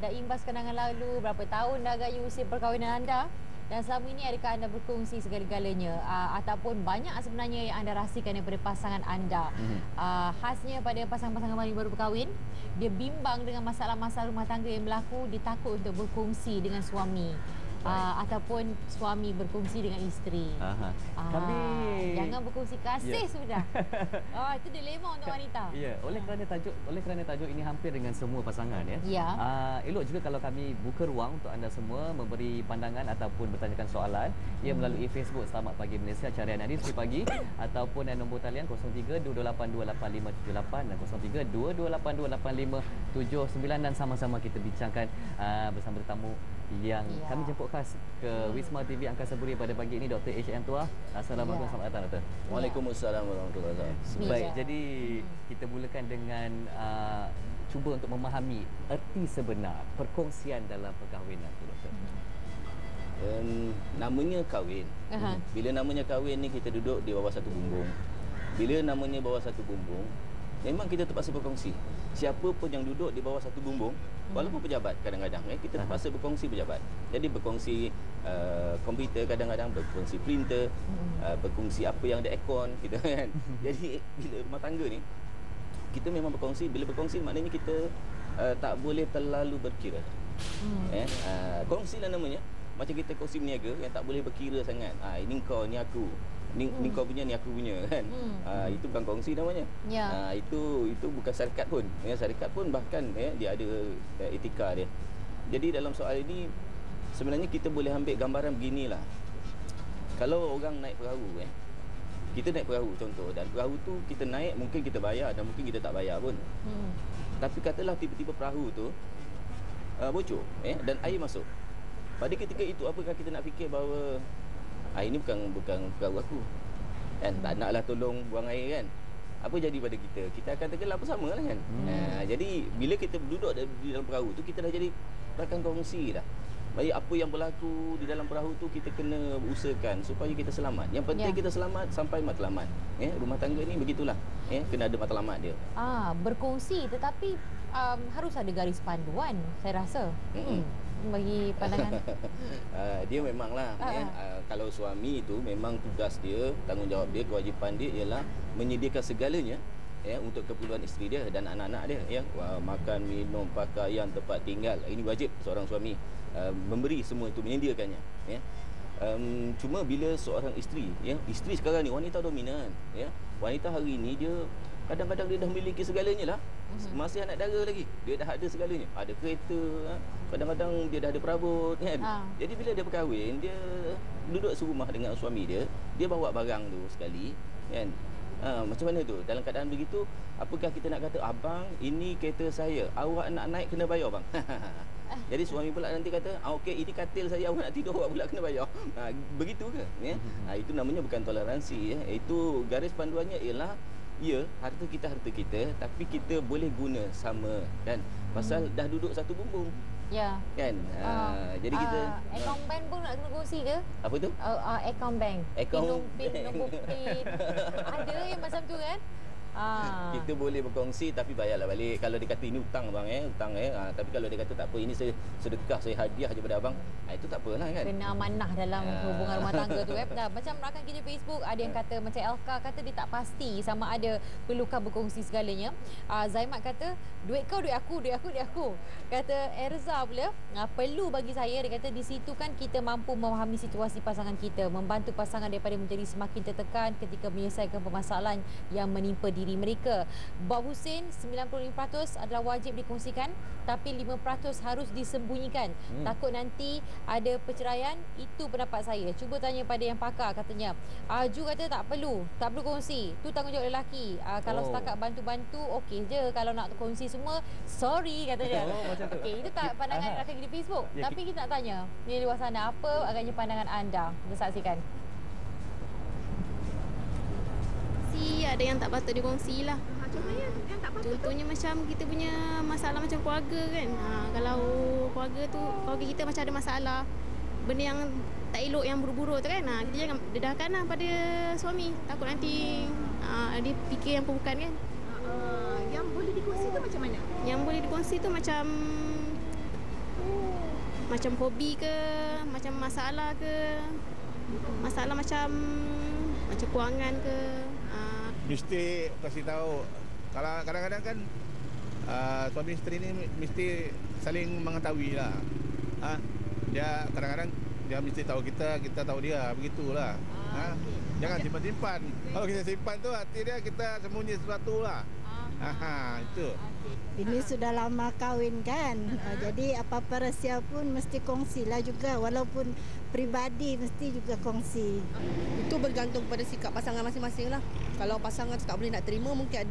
ada imbas kenangan lalu? Berapa tahun dah agaknya usia perkahwinan anda? Dan selama ini adakah anda berkongsi segala-galanya? Ataupun banyak sebenarnya yang anda rahsiakan daripada pasangan anda? Khasnya pada pasangan-pasangan baru berkahwin, dia bimbang dengan masalah-masalah rumah tangga yang berlaku, dia takut untuk berkongsi dengan suami. Ataupun suami berkongsi dengan isteri. Kami jangan berkongsi kasih sudah. Itu dilema untuk wanita. Ya, oleh kerana tajuk ini hampir dengan semua pasangan ya. Elok juga kalau kami buka ruang untuk anda semua memberi pandangan ataupun bertanyakan soalan melalui Facebook Selamat Pagi Malaysia Carian Adi Setiap Pagi ataupun nombor talian 03-228-28578 dan 03-228-28579 dan sama-sama kita bincangkan bersama tetamu yang kami jemput khas ke Wisma TV Angkasa Puri pada pagi ini, Dr. H.M. Tuah. Assalamualaikum, selamat datang Dr. Waalaikumsalam warahmatullahi wabarakatuh. Baik, jadi kita mulakan dengan cuba untuk memahami erti sebenar perkongsian dalam perkahwinan tu Dr. Namanya kahwin. Bila namanya kahwin ni kita duduk di bawah satu bumbung. Bila namanya bawah satu bumbung, memang kita terpaksa berkongsi. Siapa pun yang duduk di bawah satu bumbung, walaupun pejabat kadang-kadang kita terpaksa berkongsi pejabat. Jadi berkongsi komputer, kadang-kadang berkongsi printer, berkongsi apa yang ada aircon kita kan. Jadi bila rumah tangga ni kita memang berkongsi. Bila berkongsi maknanya kita tak boleh terlalu berkira. Kongsilah namanya. Macam kita kongsi berniaga yang tak boleh berkira sangat. Ini kau, ni aku. Ni kau punya, ni aku punya kan. Itu bukan kongsi namanya. Itu bukan syarikat pun. Syarikat pun bahkan dia ada etika dia. Jadi dalam soal ini sebenarnya kita boleh ambil gambaran beginilah. Kalau orang naik perahu kita naik perahu contoh, dan perahu tu kita naik, mungkin kita bayar dan mungkin kita tak bayar pun. Tapi katalah tiba-tiba perahu tu bocor dan air masuk. Pada ketika itu apakah kita nak fikir bahawa ini bukan perahu aku kan, tak naklah tolong buang air kan, apa jadi pada kita? Kita akan tenggelam bersama lah kan. Jadi bila kita duduk di dalam perahu tu, kita dah jadi rakan kongsi dah. Baik, apa yang berlaku di dalam perahu tu kita kena usahakan supaya kita selamat. Yang penting kita selamat sampai matlamat. Rumah tangga ni begitulah. Kena ada matlamat dia. Berkongsi tetapi harus ada garis panduan, saya rasa. Bagi pandangan dia memanglah kalau suami itu memang tugas dia, tanggungjawab dia, kewajipan dia ialah menyediakan segalanya untuk keperluan isteri dia dan anak-anak dia makan, minum, pakaian, tempat tinggal. Ini wajib seorang suami memberi semua itu, menyediakannya cuma bila seorang isteri isteri sekarang ni wanita dominan wanita hari ini dia kadang-kadang dia dah memiliki segalanya lah. Masih anak dara lagi, dia dah ada segalanya. Ada kereta, kadang-kadang dia dah ada perabot kan. Jadi bila dia berkahwin, dia duduk serumah dengan suami dia, dia bawa barang tu sekali kan. Macam mana tu? Dalam keadaan begitu, apakah kita nak kata, abang ini kereta saya, awak nak naik kena bayar bang. Jadi suami pula nanti kata, okey ini katil saya, awak nak tidur, awak pula kena bayar. Begitu ke? Itu namanya bukan toleransi. Itu garis panduannya ialah harta kita, tapi kita boleh guna sama kan. Pasal dah duduk satu bumbung. Kan? Jadi kita account bank pun nak kena kongsi ke? Apa tu? Account bank. Pin, nombor pin. Ada yang macam tu kan? Kita boleh berkongsi tapi bayarlah balik. Kalau dia kata ini hutang bang hutang tapi kalau dia kata tak apa, ini saya sedekah, saya hadiah je pada abang, itu tak apalah kan. Kena amanah dalam hubungan rumah tangga tu macam rakan kita Facebook ada yang kata, macam Elka kata dia tak pasti sama ada perlukah berkongsi segalanya. Zaimat kata duit kau duit aku, duit aku duit aku. Kata Erza pula perlu bagi saya, dia kata di situ kan kita mampu memahami situasi pasangan kita, membantu pasangan daripada menjadi semakin tertekan ketika menyelesaikan permasalahan yang menimpa diri mereka. Bob Hussein 95% adalah wajib dikongsikan tapi 5% harus disembunyikan. Takut nanti ada perceraian. Itu pendapat saya. Cuba tanya pada yang pakar katanya. Ju kata tak perlu kongsi. Tu tanggungjawab lelaki. Kalau setakat bantu-bantu okey je. Kalau nak kongsi semua, sorry kata dia. Okey, itu tak pandangan rakan di Facebook. Tapi kita nak tanya di luar sana, apa agaknya pandangan anda? Kita saksikan. Ada yang tak patut dikongsi lah. Contohnya yang tak patut. Contohnya macam kita punya masalah macam keluarga kan. Kalau keluarga kita macam ada masalah, benda yang tak elok yang buruk-buruk tu kan, kita jangan dedahkan lah pada suami. Takut nanti dia fikir yang bukan kan. Yang boleh dikongsi tu macam mana? Yang boleh dikongsi tu macam macam hobi ke, macam masalah ke, masalah macam kewangan ke. Mesti kasih tahu. Kalau kadang-kadang kan suami isteri ni mesti saling mengetahui lah. Dia kadang-kadang dia mesti tahu kita tahu dia, begitulah. Okay. Jangan simpan-simpan. Kalau kita simpan tu hati dia kita sembunyi sesuatu lah. Itu. Ini sudah lama kahwin kan. Jadi apa-apa rahsia pun mesti kongsilah juga, walaupun pribadi mesti juga kongsi. Itu bergantung pada sikap pasangan masing-masing lah. Kalau pasangan tak boleh nak terima, mungkin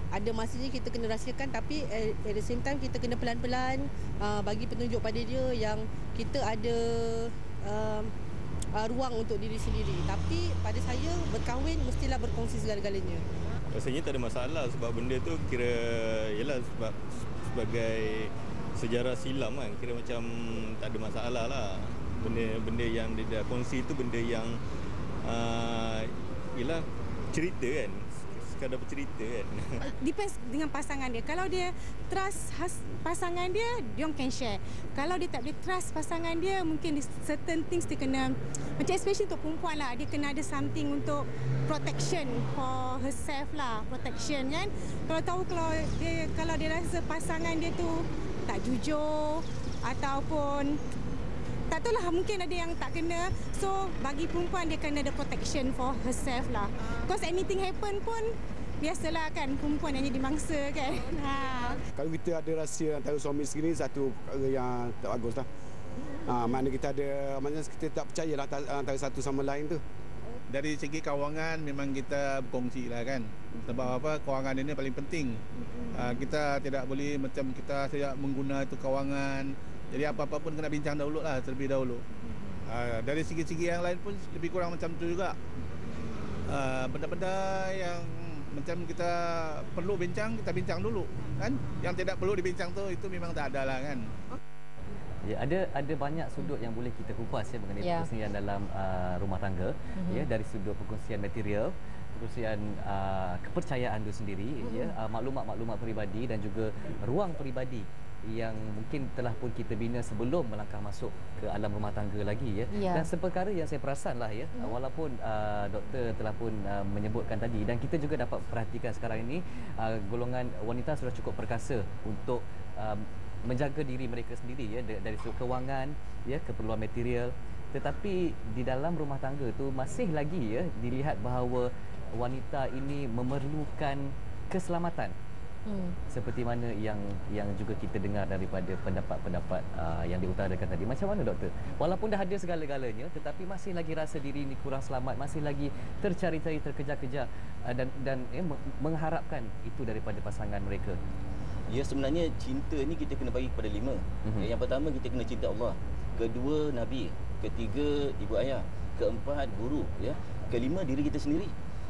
ada masanya kita kena rahsiakan, tapi at the same time kita kena pelan-pelan bagi petunjuk pada dia yang kita ada ruang untuk diri sendiri. Tapi pada saya berkahwin mestilah berkongsi segala-galanya. Rasanya tak ada masalah sebab benda tu kira ialah sebab sebagai sejarah silam kan, kira macam tak ada masalah lah. Benda yang dia dah kongsi tu benda yang ialah cerita kan, sekadar bercerita kan. Depends dengan pasangan dia. Kalau dia trust pasangan dia, dia can share. Kalau dia tak boleh trust pasangan dia, mungkin certain things dia kena, macam especially untuk perempuan lah, dia kena ada something untuk protection for herself lah, protection kan. Kalau dia rasa pasangan dia tu tak jujur ataupun tak tahu lah, mungkin ada yang tak kena. So bagi perempuan dia kena ada protection for herself lah. Because anything happen pun biasalah kan, perempuan yang jadi mangsa kan. Kalau kita ada rahsia antara suami isteri ni, satu perkara yang tak bagus lah. Maknanya kita tak percaya lah antara satu sama lain tu. Dari segi kewangan memang kita berkongsi lah kan. Sebab apa, kewangan ini paling penting. Kita tidak boleh macam kita tidak mengguna itu kewangan. Jadi apa-apa pun kena bincang dahulu lah, terlebih dahulu. Dari segi-segi yang lain pun lebih kurang macam tu juga. Benda-benda yang macam kita perlu bincang, kita bincang dulu kan. Yang tidak perlu dibincang tu itu memang tak ada lah kan. Ya, ada banyak sudut yang boleh kita kupas ya mengenai perkongsian dalam rumah tangga. Ya, dari sudut perkongsian material, perkongsian kepercayaan itu sendiri, ya, maklumat-maklumat peribadi dan juga ruang peribadi yang mungkin telah pun kita bina sebelum melangkah masuk ke alam rumah tangga lagi ya. Dan seperkara yang saya perasan lah ya, walaupun doktor telah pun menyebutkan tadi, dan kita juga dapat perhatikan sekarang ini golongan wanita sudah cukup perkasa untuk menjaga diri mereka sendiri ya, dari sudut kewangan ya, keperluan material. Tetapi di dalam rumah tangga tu masih lagi ya dilihat bahawa wanita ini memerlukan keselamatan. Seperti mana yang juga kita dengar daripada pendapat-pendapat yang diutarakan tadi. Macam mana doktor? Walaupun dah ada segala-galanya, tetapi masih lagi rasa diri ini kurang selamat, masih lagi tercari-cari, terkejar-kejar dan mengharapkan itu daripada pasangan mereka. Ya, sebenarnya cinta ni kita kena bagi kepada 5. Yang pertama kita kena cinta Allah, kedua Nabi, ketiga ibu ayah, keempat guru ya, kelima diri kita sendiri.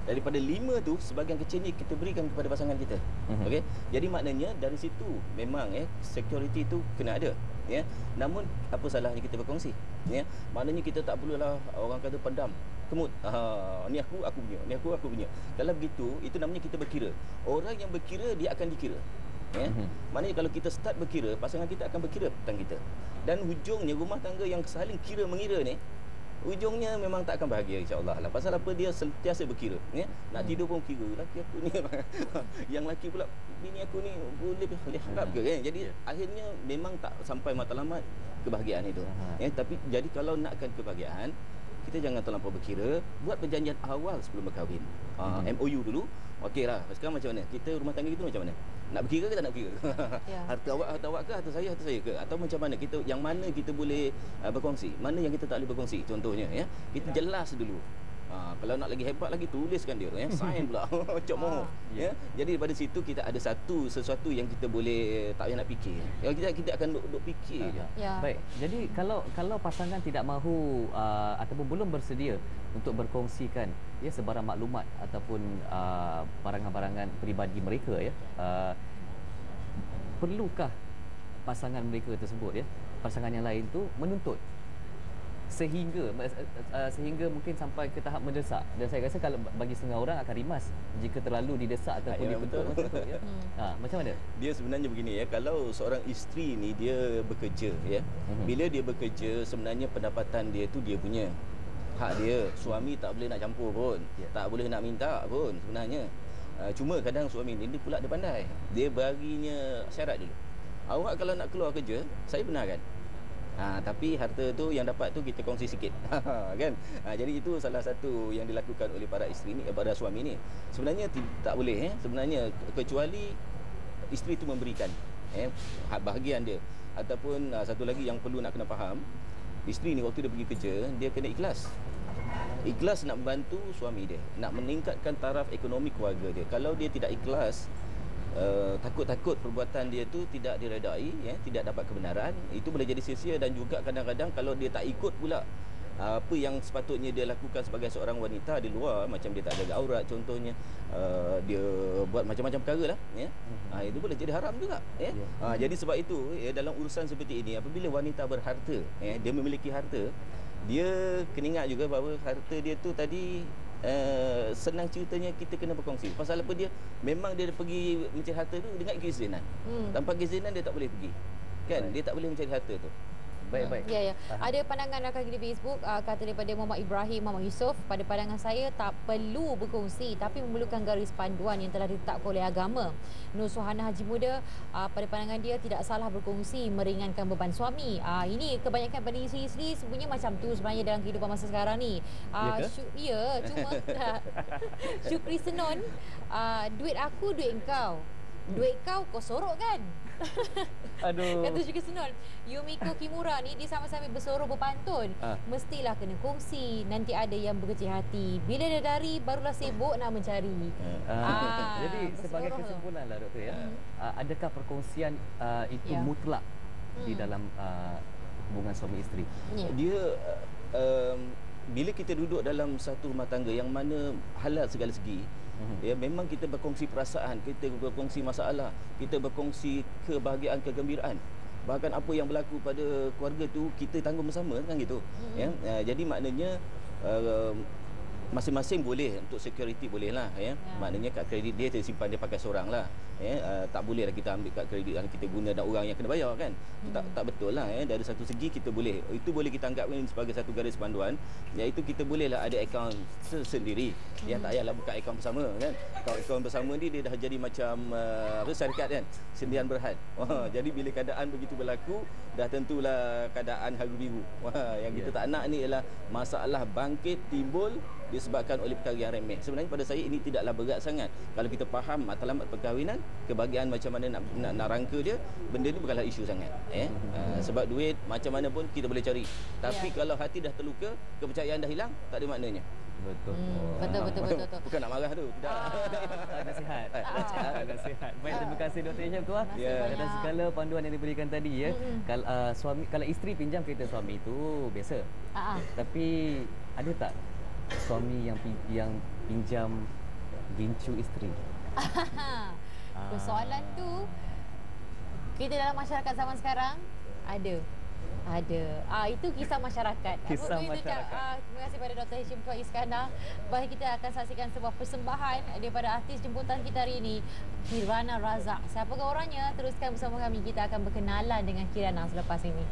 Daripada 5 tu, sebahagian kecil ni kita berikan kepada pasangan kita. Okey. Jadi maknanya dari situ memang security tu kena ada ya. Namun apa salahnya kita berkongsi ya. Maknanya kita tak perlulah orang kata pendam, kemut. Ni aku punya, ni aku punya. Kalau begitu, itu namanya kita berkira. Orang yang berkira dia akan dikira. Ya. Maknanya kalau kita start berkira, pasangan kita akan berkira tentang kita. Dan hujungnya rumah tangga yang saling kira mengira ni, ujungnya memang tak akan bahagia insya-Allah lah. Pasal apa, dia sentiasa berkira ya. Nak tidur pun kira, laki aku ni yang laki pula, bini aku ni boleh harap ke kan. Jadi akhirnya memang tak sampai matlamat kebahagiaan itu ya. Tapi jadi kalau nakkan kebahagiaan, kita jangan terlampau berkira, buat perjanjian awal sebelum berkahwin. MOU dulu. Okeylah, sekarang macam mana? Kita rumah tangga kita macam mana? Nak berkira ke tak nak berkira? Harta awak ke, harta saya ke? Atau macam mana? Kita yang mana kita boleh berkongsi, mana yang kita tak boleh berkongsi contohnya ya. Kita jelas dulu. Kalau nak lagi hebat lagi, tuliskan dia ya, sign pula. Cok moh ya. Jadi daripada situ kita ada sesuatu yang kita boleh tak payah nak fikir. Ya, kita akan duk fikir je. Baik. Jadi kalau pasangan tidak mahu ataupun belum bersedia untuk berkongsikan ya sebarang maklumat ataupun barangan-barangan peribadi mereka ya, perlukah pasangan mereka tersebut ya, pasangan yang lain tu menuntut sehingga mungkin sampai ke tahap mendesak, dan saya rasa kalau bagi setengah orang akan rimas jika terlalu didesak ataupun dituntut ya. Macam mana? Dia sebenarnya begini ya, kalau seorang isteri ni dia bekerja ya. Bila dia bekerja, sebenarnya pendapatan dia tu dia punya. Hak dia. Suami tak boleh nak campur pun. Tak boleh nak minta pun sebenarnya. Cuma kadang suami ni dia pula dia pandai. Dia baginya syarat dulu. Awak kalau nak keluar kerja, saya benarkan. Tapi harta tu yang dapat tu kita kongsi sikit. Kan? Jadi itu salah satu yang dilakukan oleh para isteri ni, para suami ni. Sebenarnya tak boleh sebenarnya, kecuali isteri tu memberikan hak bahagian dia. Ataupun satu lagi yang perlu nak kena faham, isteri ni waktu dia pergi kerja, dia kena ikhlas. Ikhlas nak membantu suami dia, nak meningkatkan taraf ekonomi keluarga dia. Kalau dia tidak ikhlas, takut-takut perbuatan dia tu tidak diredai, tidak dapat kebenaran, itu boleh jadi sia-sia. Dan juga kadang-kadang kalau dia tak ikut pula apa yang sepatutnya dia lakukan sebagai seorang wanita di luar, macam dia tak jaga aurat contohnya, dia buat macam-macam perkara lah itu boleh jadi haram juga jadi sebab itu dalam urusan seperti ini, apabila wanita berharta, dia memiliki harta, dia kena ingat juga bahawa harta dia tu tadi senang ceritanya kita kena berkongsi. Pasal apa dia? Memang dia pergi mencari harta tu dengan keizinan. Tanpa keizinan dia tak boleh pergi. Kan? Dia tak boleh mencari harta tu. Baik-baik. Ya. Ada pandangan rakan di Facebook kata daripada Muhammad Ibrahim, Muhammad Yusof, pada pandangan saya tak perlu berkongsi tapi memerlukan garis panduan yang telah ditetapkan oleh agama. Nur Suhana Haji Muda, pada pandangan dia tidak salah berkongsi meringankan beban suami. Ini kebanyakan pada isteri-isteri sebenarnya macam tu sebenarnya dalam kehidupan masa sekarang ni. Cuma Syukri Senon, duit aku duit engkau. Duit kau sorok kan? Aduh. Kata Syukri Senon. Yumiko Kimura ni dia sama-sama bersorok berpantun. Mestilah kena kongsi. Nanti ada yang berkecil hati. Bila dah dari barulah sibuk nak mencari. Jadi sebagai kesimpulan lah doktor ya. Adakah perkongsian itu mutlak di dalam hubungan suami isteri? Dia bila kita duduk dalam satu rumah tangga yang mana halal segala segi, memang kita berkongsi perasaan, kita berkongsi masalah, kita berkongsi kebahagiaan, kegembiraan. Bahkan apa yang berlaku pada keluarga tu kita tanggung bersama kan gitu. Jadi maknanya masing-masing boleh untuk security boleh lah maknanya kad kredit dia simpan dia pakai seorang lah tak boleh lah kita ambil kad kredit dan kita guna dan orang yang kena bayar kan. Tak betul lah dari satu segi kita boleh, itu boleh kita anggap sebagai satu garis panduan, iaitu kita boleh lah ada akaun sendiri tak payahlah buka akaun bersama kan. Kalau akaun bersama ni dia dah jadi macam syarikat kan, sendian berhad. Jadi bila keadaan begitu berlaku, dah tentulah keadaan haru biru. Yang kita tak nak ni ialah masalah bangkit timbul disebabkan oleh perkara yang remeh. Sebenarnya pada saya ini tidaklah berat sangat. Kalau kita faham matlamat perkahwinan, kebahagiaan macam mana nak rangka dia, benda ni bukanlah isu sangat. Sebab duit macam mana pun kita boleh cari. Tapi kalau hati dah terluka, kepercayaan dah hilang, tak ada maknanya. Betul. Betul. Bukan nak marah tu. Tidak. Nasihat. Nasihat. Baik, terima kasih Dr. Hisham tuah atas segala panduan yang diberikan tadi ya. Kalau isteri pinjam kereta suami itu biasa. Tapi ada tak suami yang pinjam gincu isteri? Persoalan tu kita dalam masyarakat zaman sekarang ada. Itu kisah masyarakat. Kisah masyarakat. Terima kasih pada Dr. Hisham Tuah Iskandar. Baik, kita akan saksikan sebuah persembahan daripada artis jemputan kita hari ini, Kirana Razak. Siapakah orangnya? Teruskan bersama kami. Kita akan berkenalan dengan Kirana selepas ini.